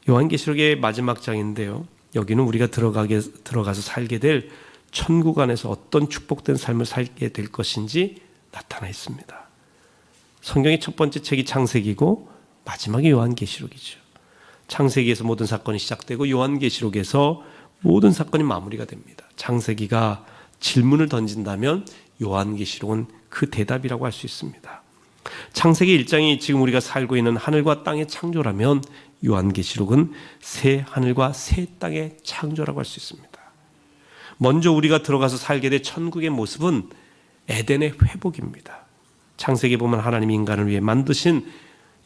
요한계시록의 마지막 장인데요, 여기는 우리가 들어가서 살게 될 천국 안에서 어떤 축복된 삶을 살게 될 것인지 나타나 있습니다. 성경의 첫 번째 책이 창세기고 마지막이 요한계시록이죠. 창세기에서 모든 사건이 시작되고 요한계시록에서 모든 사건이 마무리가 됩니다. 창세기가 질문을 던진다면 요한계시록은 그 대답이라고 할 수 있습니다. 창세기 1장이 지금 우리가 살고 있는 하늘과 땅의 창조라면 요한계시록은 새 하늘과 새 땅의 창조라고 할 수 있습니다. 먼저 우리가 들어가서 살게 될 천국의 모습은 에덴의 회복입니다. 창세기에 보면 하나님이 인간을 위해 만드신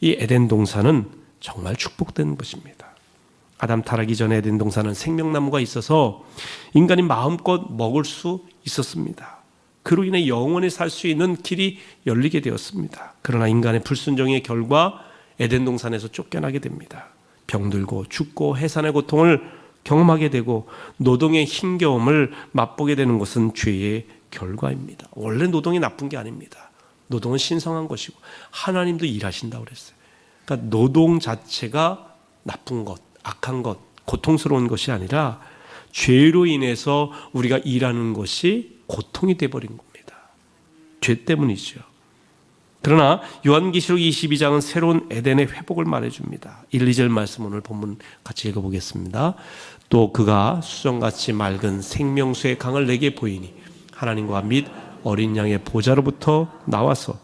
이 에덴 동산은 정말 축복된 것입니다. 아담 타락이 전에 에덴 동산은 생명나무가 있어서 인간이 마음껏 먹을 수 있었습니다. 그로 인해 영원히 살 수 있는 길이 열리게 되었습니다. 그러나 인간의 불순종의 결과 에덴 동산에서 쫓겨나게 됩니다. 병들고 죽고 해산의 고통을 경험하게 되고 노동의 힘겨움을 맛보게 되는 것은 죄의 결과입니다. 원래 노동이 나쁜 게 아닙니다. 노동은 신성한 것이고 하나님도 일하신다고 그랬어요. 그러니까 노동 자체가 나쁜 것, 악한 것, 고통스러운 것이 아니라 죄로 인해서 우리가 일하는 것이 고통이 되어버린 겁니다. 죄 때문이죠. 그러나 요한계시록 22장은 새로운 에덴의 회복을 말해줍니다. 1, 2절 말씀 오늘 본문 같이 읽어보겠습니다. 또 그가 수정같이 맑은 생명수의 강을 내게 보이니 하나님과 및 어린 양의 보좌로부터 나와서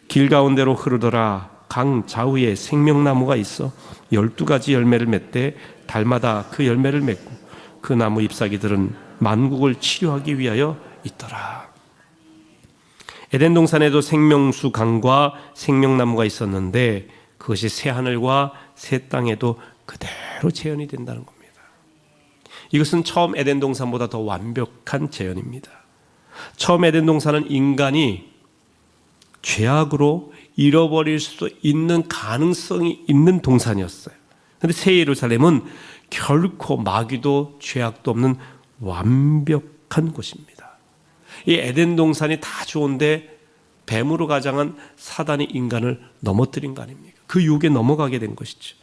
길 가운데로 흐르더라. 강 좌우에 생명나무가 있어 12가지 열매를 맺되 달마다 그 열매를 맺고 그 나무 잎사귀들은 만국을 치료하기 위하여 있더라. 에덴 동산에도 생명수 강과 생명나무가 있었는데 그것이 새 하늘과 새 땅에도 그대로 재현이 된다는 겁니다. 이것은 처음 에덴 동산보다 더 완벽한 재현입니다. 처음 에덴 동산은 인간이 죄악으로 잃어버릴 수 있는 가능성이 있는 동산이었어요. 그런데 새 예루살렘은 결코 마귀도 죄악도 없는 완벽한 곳입니다. 이 에덴 동산이 다 좋은데 뱀으로 가장한 사단이 인간을 넘어뜨린 거 아닙니까? 그 유혹에 넘어가게 된 것이죠.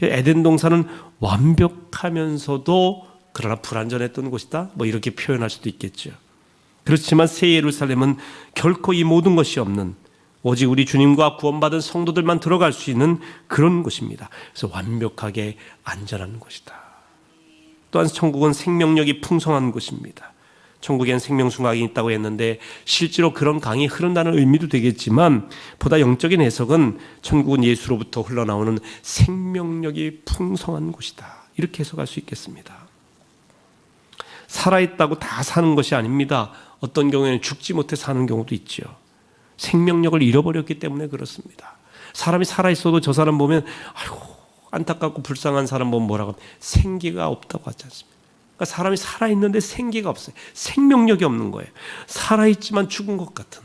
에덴 동산은 완벽하면서도 그러나 불완전했던 곳이다, 뭐 이렇게 표현할 수도 있겠죠. 그렇지만 새 예루살렘은 결코 이 모든 것이 없는, 오직 우리 주님과 구원받은 성도들만 들어갈 수 있는 그런 곳입니다. 그래서 완벽하게 안전한 곳이다. 또한 천국은 생명력이 풍성한 곳입니다. 천국엔 생명수강이 있다고 했는데 실제로 그런 강이 흐른다는 의미도 되겠지만 보다 영적인 해석은 천국은 예수로부터 흘러나오는 생명력이 풍성한 곳이다, 이렇게 해석할 수 있겠습니다. 살아있다고 다 사는 것이 아닙니다. 어떤 경우에는 죽지 못해 사는 경우도 있죠. 생명력을 잃어버렸기 때문에 그렇습니다. 사람이 살아있어도 저 사람 보면 아이고 안타깝고 불쌍한 사람 보면 뭐라고 하면 생기가 없다고 하지 않습니까? 그러니까 사람이 살아있는데 생기가 없어요. 생명력이 없는 거예요. 살아있지만 죽은 것 같은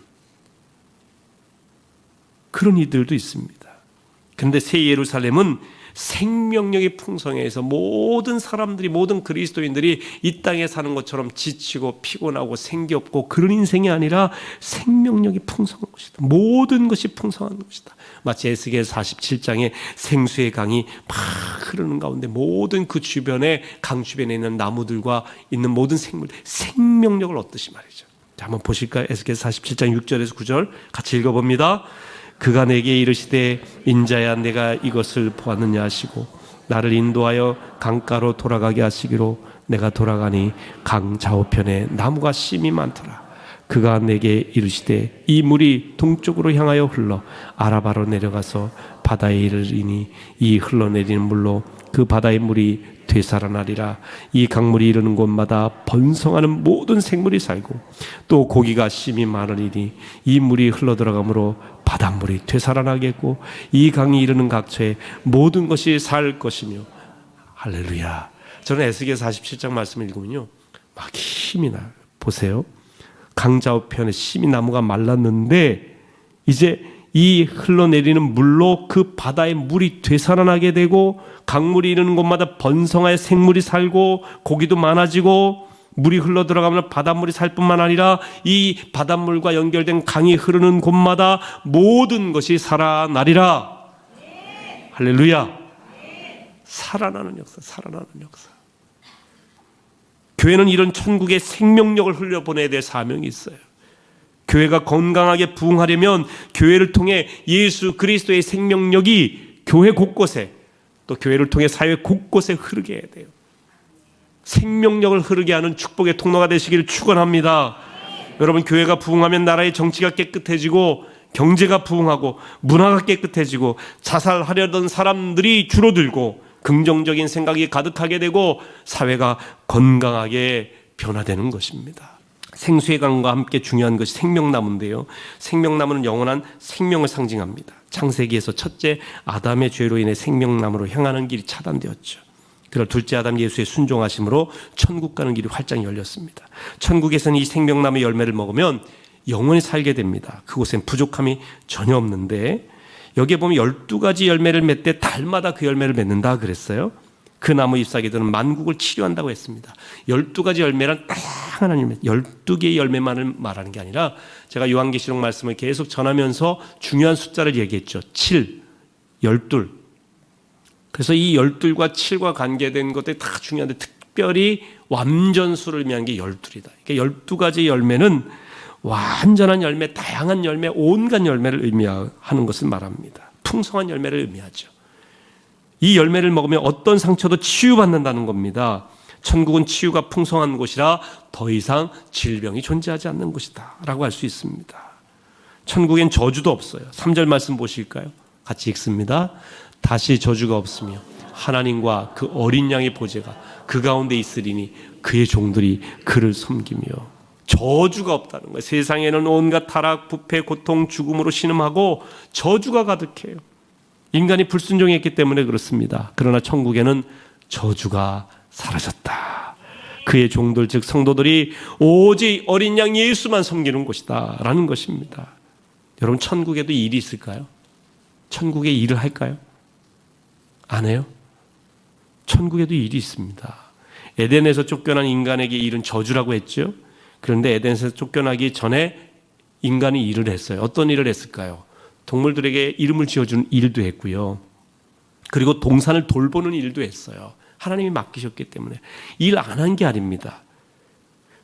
그런 이들도 있습니다. 그런데 새 예루살렘은 생명력이 풍성해서 모든 사람들이, 모든 그리스도인들이 이 땅에 사는 것처럼 지치고 피곤하고 생기 없고 그런 인생이 아니라 생명력이 풍성한 것이다. 모든 것이 풍성한 것이다. 마치 에스겔 47장에 생수의 강이 막 흐르는 가운데 모든 그 주변에, 강 주변에 있는 나무들과 있는 모든 생명력을 얻듯이 말이죠. 자, 한번 보실까요? 에스겔 47장 6절에서 9절 같이 읽어봅니다. 그가 내게 이르시되 인자야 내가 이것을 보았느냐 하시고 나를 인도하여 강가로 돌아가게 하시기로 내가 돌아가니 강 좌우편에 나무가 심이 많더라. 그가 내게 이르시되 이 물이 동쪽으로 향하여 흘러 아라바로 내려가서 바다에 이르리니 이 흘러내리는 물로 그 바다의 물이 되살아나리라. 이 강물이 이르는 곳마다 번성하는 모든 생물이 살고 또 고기가 심이 많으리니 이 물이 흘러들어가므로 바닷물이 되살아나겠고 이 강이 이르는 각처에 모든 것이 살 것이며. 할렐루야. 저는 에스겔 47장 말씀을 읽으면요 막 힘이 나요. 보세요. 강 좌우편에 심이 나무가 말랐는데 이제 이 흘러내리는 물로 그 바다의 물이 되살아나게 되고 강물이 이르는 곳마다 번성하여 생물이 살고 고기도 많아지고 물이 흘러들어가면 바닷물이 살 뿐만 아니라 이 바닷물과 연결된 강이 흐르는 곳마다 모든 것이 살아나리라. 할렐루야. 살아나는 역사, 살아나는 역사. 교회는 이런 천국의 생명력을 흘려보내야 될 사명이 있어요. 교회가 건강하게 부흥하려면 교회를 통해 예수 그리스도의 생명력이 교회 곳곳에, 또 교회를 통해 사회 곳곳에 흐르게 해야 돼요. 생명력을 흐르게 하는 축복의 통로가 되시기를 축원합니다. 여러분, 교회가 부흥하면 나라의 정치가 깨끗해지고 경제가 부흥하고 문화가 깨끗해지고 자살하려던 사람들이 줄어들고 긍정적인 생각이 가득하게 되고 사회가 건강하게 변화되는 것입니다. 생수의 강과 함께 중요한 것이 생명나무인데요, 생명나무는 영원한 생명을 상징합니다. 창세기에서 첫째 아담의 죄로 인해 생명나무로 향하는 길이 차단되었죠. 그러나 둘째 아담 예수의 순종하심으로 천국 가는 길이 활짝 열렸습니다. 천국에서는 이 생명나무 열매를 먹으면 영원히 살게 됩니다. 그곳엔 부족함이 전혀 없는데, 여기에 보면 12가지 열매를 맺되 달마다 그 열매를 맺는다 그랬어요. 그 나무 잎사귀들은 만국을 치료한다고 했습니다. 12가지 열매란 다양한 열매, 12개의 열매만을 말하는 게 아니라, 제가 요한계시록 말씀을 계속 전하면서 중요한 숫자를 얘기했죠. 7, 12. 그래서 이 12과 7과 관계된 것들이 다 중요한데, 특별히 완전수를 의미하는 게 12이다. 그러니까 12가지 열매는 완전한 열매, 다양한 열매, 온갖 열매를 의미하는 것을 말합니다. 풍성한 열매를 의미하죠. 이 열매를 먹으면 어떤 상처도 치유받는다는 겁니다. 천국은 치유가 풍성한 곳이라 더 이상 질병이 존재하지 않는 곳이다 라고 할 수 있습니다. 천국엔 저주도 없어요. 3절 말씀 보실까요? 같이 읽습니다. 다시 저주가 없으며 하나님과 그 어린 양의 보좌가 그 가운데 있으리니 그의 종들이 그를 섬기며. 저주가 없다는 거예요. 세상에는 온갖 타락, 부패, 고통, 죽음으로 신음하고 저주가 가득해요. 인간이 불순종했기 때문에 그렇습니다. 그러나 천국에는 저주가 사라졌다. 그의 종들 즉 성도들이 오직 어린 양 예수만 섬기는 곳이다 라는 것입니다. 여러분, 천국에도 일이 있을까요? 천국에 일을 할까요? 안 해요? 천국에도 일이 있습니다. 에덴에서 쫓겨난 인간에게 일은 저주라고 했죠. 그런데 에덴에서 쫓겨나기 전에 인간이 일을 했어요. 어떤 일을 했을까요? 동물들에게 이름을 지어주는 일도 했고요. 그리고 동산을 돌보는 일도 했어요. 하나님이 맡기셨기 때문에. 일 안 한 게 아닙니다.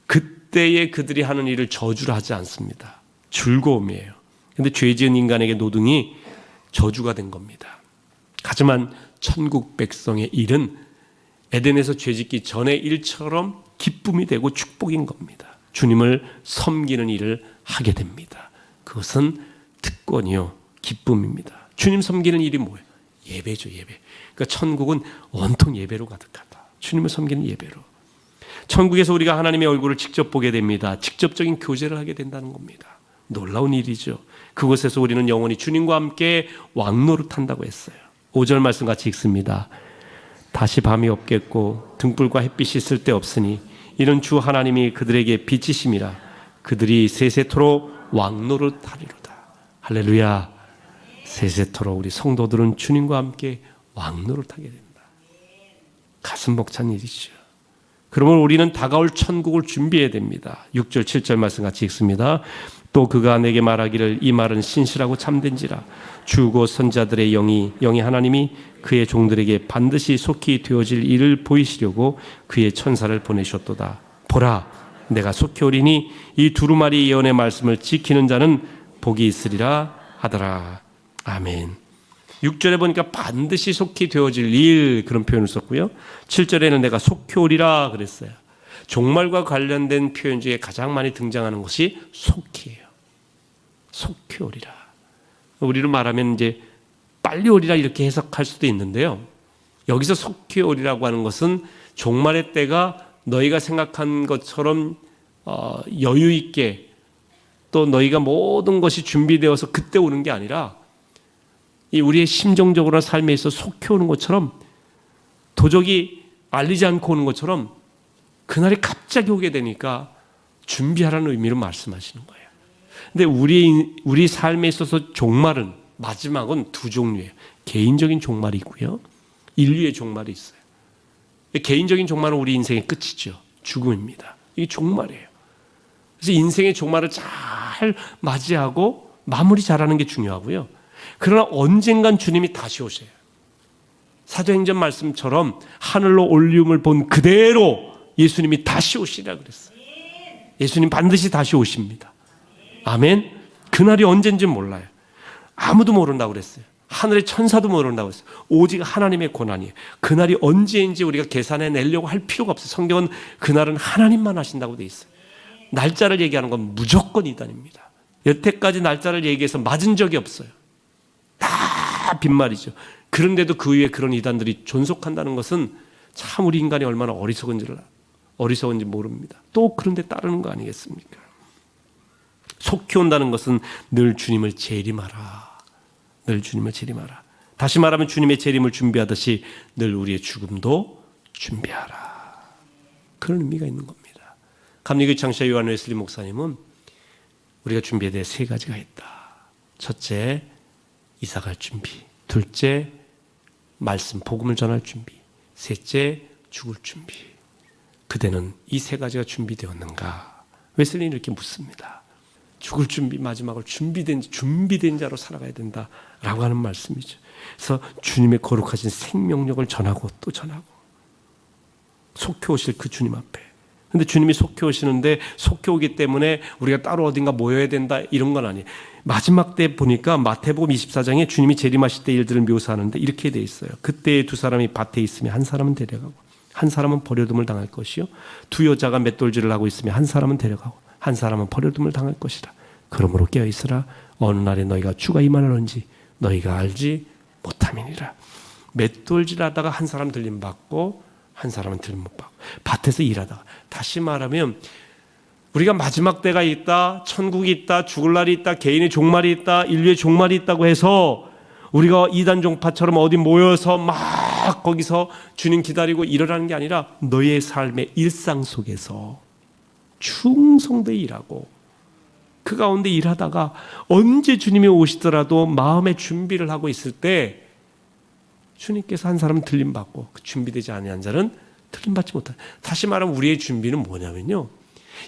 그때에 그들이 하는 일을 저주를 하지 않습니다. 즐거움이에요. 그런데 죄 지은 인간에게 노동이 저주가 된 겁니다. 하지만 천국 백성의 일은 에덴에서 죄 짓기 전의 일처럼 기쁨이 되고 축복인 겁니다. 주님을 섬기는 일을 하게 됩니다. 그것은 특권이요, 기쁨입니다. 주님 섬기는 일이 뭐예요? 예배죠, 예배. 그러니까 천국은 온통 예배로 가득하다. 주님을 섬기는 예배로. 천국에서 우리가 하나님의 얼굴을 직접 보게 됩니다. 직접적인 교제를 하게 된다는 겁니다. 놀라운 일이죠. 그곳에서 우리는 영원히 주님과 함께 왕노릇한다고 했어요. 5절 말씀 같이 읽습니다. 다시 밤이 없겠고 등불과 햇빛이 쓸데없으니 이는 주 하나님이 그들에게 빛이심이라 그들이 세세토록 왕노릇하리로다. 할렐루야. 세세토록 우리 성도들은 주님과 함께 왕노릇하게 된다. 가슴 벅찬 일이죠. 그러면 우리는 다가올 천국을 준비해야 됩니다. 6절 7절 말씀 같이 읽습니다. 또 그가 내게 말하기를 이 말은 신실하고 참된지라 주고 선자들의 영이 하나님이 그의 종들에게 반드시 속히 되어질 일을 보이시려고 그의 천사를 보내셨도다. 보라, 내가 속히 오리니 이 두루마리 예언의 말씀을 지키는 자는 복이 있으리라 하더라. 아멘. 6절에 보니까 반드시 속히 되어질 일, 그런 표현을 썼고요. 7절에는 내가 속히 오리라 그랬어요. 종말과 관련된 표현 중에 가장 많이 등장하는 것이 속히예요. 속히 오리라. 우리로 말하면 이제 빨리 오리라 이렇게 해석할 수도 있는데요. 여기서 속히 오리라고 하는 것은 종말의 때가 너희가 생각한 것처럼 여유 있게 또 너희가 모든 것이 준비되어서 그때 오는 게 아니라 이 우리의 심정적으로나 삶에 있어 속히 오는 것처럼 도저히 알리지 않고 오는 것처럼 그날이 갑자기 오게 되니까 준비하라는 의미로 말씀하시는 거예요. 근데 우리 삶에 있어서 종말은, 마지막은 두 종류예요. 개인적인 종말이 있고요, 인류의 종말이 있어요. 개인적인 종말은 우리 인생의 끝이죠. 죽음입니다. 이게 종말이에요. 그래서 인생의 종말을 잘 맞이하고 마무리 잘하는 게 중요하고요. 그러나 언젠간 주님이 다시 오셔요. 사도행전 말씀처럼 하늘로 올리움을 본 그대로 예수님이 다시 오시리라 그랬어요. 예수님 반드시 다시 오십니다. 아멘. 그날이 언젠지 몰라요. 아무도 모른다고 그랬어요. 하늘의 천사도 모른다고 했어요. 오직 하나님의 권한이에요. 그날이 언제인지 우리가 계산해내려고 할 필요가 없어요. 성경은 그날은 하나님만 하신다고 돼 있어요. 날짜를 얘기하는 건 무조건 이단입니다. 여태까지 날짜를 얘기해서 맞은 적이 없어요. 다 빈말이죠. 그런데도 그 위에 그런 이단들이 존속한다는 것은 참 우리 인간이 얼마나 어리석은지 모릅니다. 또 그런데 따르는 거 아니겠습니까? 속히 온다는 것은 늘 주님을 재림하라. 늘 주님을 재림하라. 다시 말하면 주님의 재림을 준비하듯이 늘 우리의 죽음도 준비하라. 그런 의미가 있는 겁니다. 감리교 창시자 요한 웨슬리 목사님은 우리가 준비해야 될 세 가지가 있다. 첫째, 이사갈 준비. 둘째, 말씀, 복음을 전할 준비. 셋째, 죽을 준비. 그대는 이 세 가지가 준비되었는가? 웨슬리는 이렇게 묻습니다. 죽을 준비, 마지막으로 준비된 자로 살아가야 된다라고 하는 말씀이죠. 그래서 주님의 거룩하신 생명력을 전하고 또 전하고 속해 오실 그 주님 앞에. 근데 주님이 속해 오시는데 속해 오기 때문에 우리가 따로 어딘가 모여야 된다 이런 건 아니에요. 마지막 때 보니까 마태복음 24장에 주님이 재림하실 때 일들을 묘사하는데 이렇게 돼 있어요. 그때 두 사람이 밭에 있으면 한 사람은 데려가고 한 사람은 버려둠을 당할 것이요. 두 여자가 맷돌질을 하고 있으면 한 사람은 데려가고 한 사람은 버려둠을 당할 것이라. 그러므로 깨어있으라. 어느 날에 너희가 주가 임하는지 너희가 알지 못함이니라. 맷돌질하다가 한 사람 들림 받고 한 사람은 들림 못 받고 밭에서 일하다가. 다시 말하면 우리가 마지막 때가 있다, 천국이 있다, 죽을 날이 있다, 개인의 종말이 있다, 인류의 종말이 있다고 해서 우리가 이단 종파처럼 어디 모여서 막 거기서 주님 기다리고 일어나는 게 아니라 너의 삶의 일상 속에서 충성되게 일하고 그 가운데 일하다가 언제 주님이 오시더라도 마음의 준비를 하고 있을 때 주님께서 한 사람은 들림받고 그 준비되지 아니한 자는 들림받지 못한다. 다시 말하면 우리의 준비는 뭐냐면요,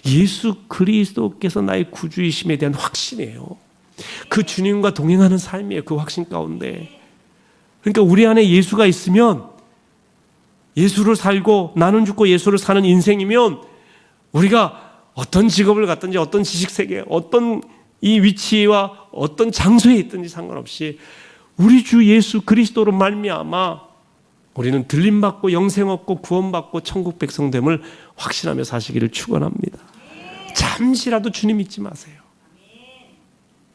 예수 그리스도께서 나의 구주이심에 대한 확신이에요. 그 주님과 동행하는 삶이에요. 그 확신 가운데. 그러니까 우리 안에 예수가 있으면, 예수를 살고 나는 죽고 예수를 사는 인생이면 우리가 어떤 직업을 갖든지 어떤 지식세계 어떤 이 위치와 어떤 장소에 있든지 상관없이 우리 주 예수 그리스도로 말미암아 우리는 들림받고 영생 얻고 구원받고 천국 백성됨을 확신하며 사시기를 축원합니다. 잠시라도 주님 잊지 마세요.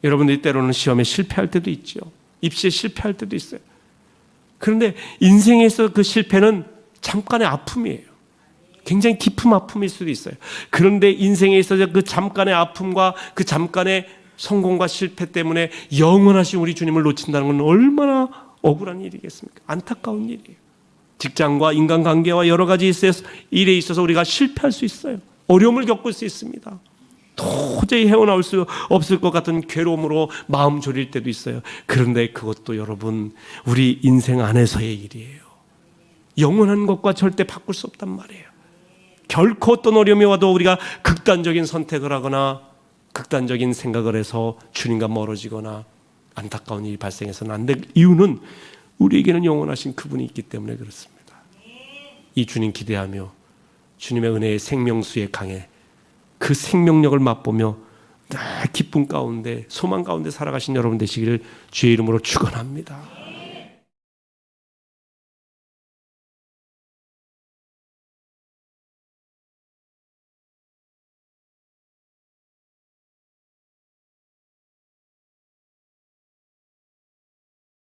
여러분들이 때로는 시험에 실패할 때도 있죠. 입시에 실패할 때도 있어요. 그런데 인생에서 그 실패는 잠깐의 아픔이에요. 굉장히 깊은 아픔일 수도 있어요. 그런데 인생에 있어서 그 잠깐의 아픔과 그 잠깐의 성공과 실패 때문에 영원하신 우리 주님을 놓친다는 건 얼마나 억울한 일이겠습니까? 안타까운 일이에요. 직장과 인간관계와 여러 가지 일에 있어서 우리가 실패할 수 있어요. 어려움을 겪을 수 있습니다. 도저히 헤어나올 수 없을 것 같은 괴로움으로 마음 졸일 때도 있어요. 그런데 그것도 여러분 우리 인생 안에서의 일이에요. 영원한 것과 절대 바꿀 수 없단 말이에요. 결코 어떤 어려움이 와도 우리가 극단적인 선택을 하거나 극단적인 생각을 해서 주님과 멀어지거나 안타까운 일이 발생해서는 안 될 이유는 우리에게는 영원하신 그분이 있기 때문에 그렇습니다. 이 주님 기대하며 주님의 은혜의 생명수의 강에 그 생명력을 맛보며 늘 기쁨 가운데 소망 가운데 살아가신 여러분 되시기를 주의 이름으로 축원합니다.